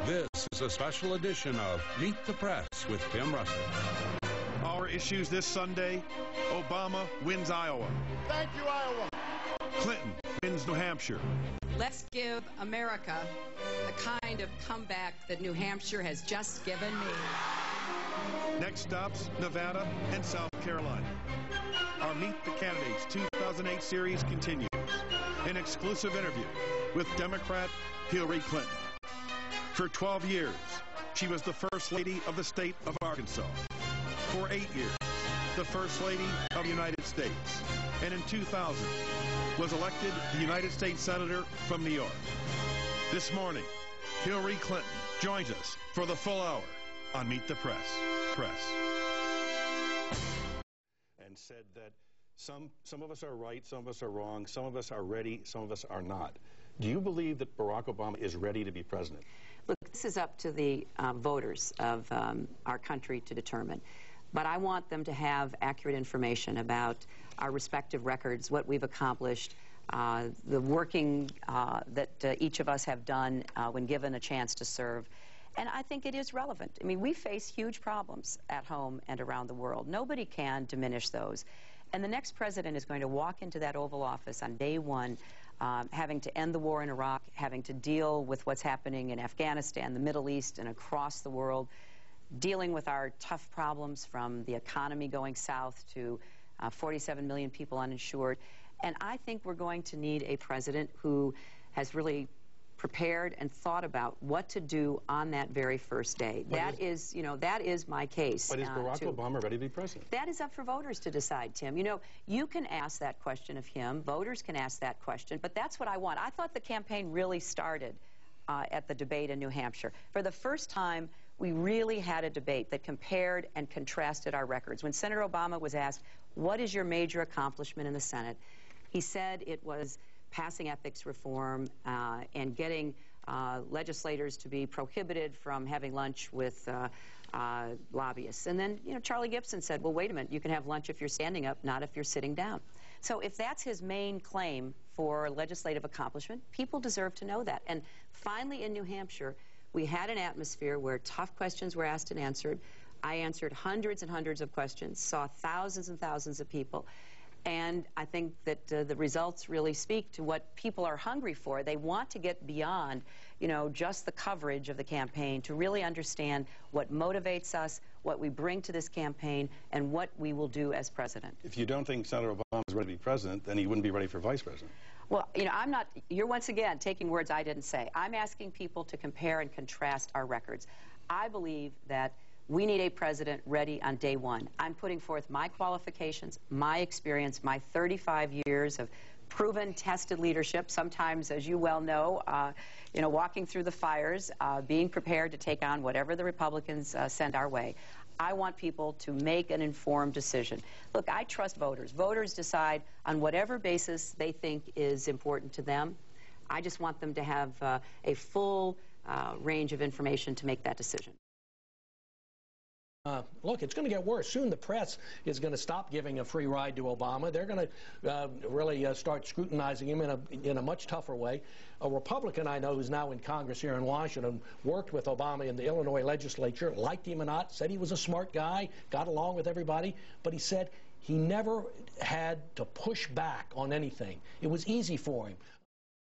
This is a special edition of Meet the Press with Tim Russert. Our issues this Sunday: Obama wins Iowa. Thank you, Iowa. Clinton wins New Hampshire. Let's give America the kind of comeback that New Hampshire has just given me. Next stops, Nevada and South Carolina. Our Meet the Candidates 2008 series continues. An exclusive interview with Democrat Hillary Clinton. For 12 years, she was the First Lady of the state of Arkansas. For 8 years, the First Lady of the United States. And in 2000, was elected the United States Senator from New York. This morning, Hillary Clinton joins us for the full hour on Meet the Press. And said that some of us are right, some of us are wrong, some of us are ready, some of us are not. Do you believe that Barack Obama is ready to be president? Look, this is up to the voters of our country to determine. But I want them to have accurate information about our respective records, what we've accomplished, the working that each of us have done when given a chance to serve. And I think it is relevant. I mean, we face huge problems at home and around the world. Nobody can diminish those. And the next president is going to walk into that Oval Office on day one, having to end the war in Iraq, having to deal with what's happening in Afghanistan, the Middle East, and across the world, dealing with our tough problems from the economy going south to 47 million people uninsured. And I think we're going to need a president who has really prepared and thought about what to do on that very first day. That is my case. But is Barack Obama ready to be president? That is up for voters to decide, Tim. You know, you can ask that question of him. Voters can ask that question. But that's what I want. I thought the campaign really started at the debate in New Hampshire. For the first time, we really had a debate that compared and contrasted our records. When Senator Obama was asked, what is your major accomplishment in the Senate? He said it was passing ethics reform and getting legislators to be prohibited from having lunch with lobbyists. And then, you know, Charlie Gibson said, well, wait a minute, you can have lunch if you're standing up, not if you're sitting down. So if that's his main claim for legislative accomplishment, people deserve to know that. And finally in New Hampshire, we had an atmosphere where tough questions were asked and answered. I answered hundreds and hundreds of questions, saw thousands and thousands of people. And I think that the results really speak to what people are hungry for. They want to get beyond, you know, just the coverage of the campaign, to really understand what motivates us, what we bring to this campaign, and what we will do as president. If you don't think Senator Obama is ready to be president, then he wouldn't be ready for vice president. Well, you know, you're once again taking words I didn't say. I'm asking people to compare and contrast our records. I believe that we need a president ready on day one. I'm putting forth my qualifications, my experience, my 35 years of proven, tested leadership, sometimes, as you well know, walking through the fires, being prepared to take on whatever the Republicans send our way. I want people to make an informed decision. Look, I trust voters. Voters decide on whatever basis they think is important to them. I just want them to have a full range of information to make that decision. Look, it's going to get worse. Soon the press is going to stop giving a free ride to Obama. They're going to really start scrutinizing him in a much tougher way. A Republican I know who's now in Congress here in Washington worked with Obama in the Illinois legislature, liked him or not, said he was a smart guy, got along with everybody, but he said he never had to push back on anything. It was easy for him.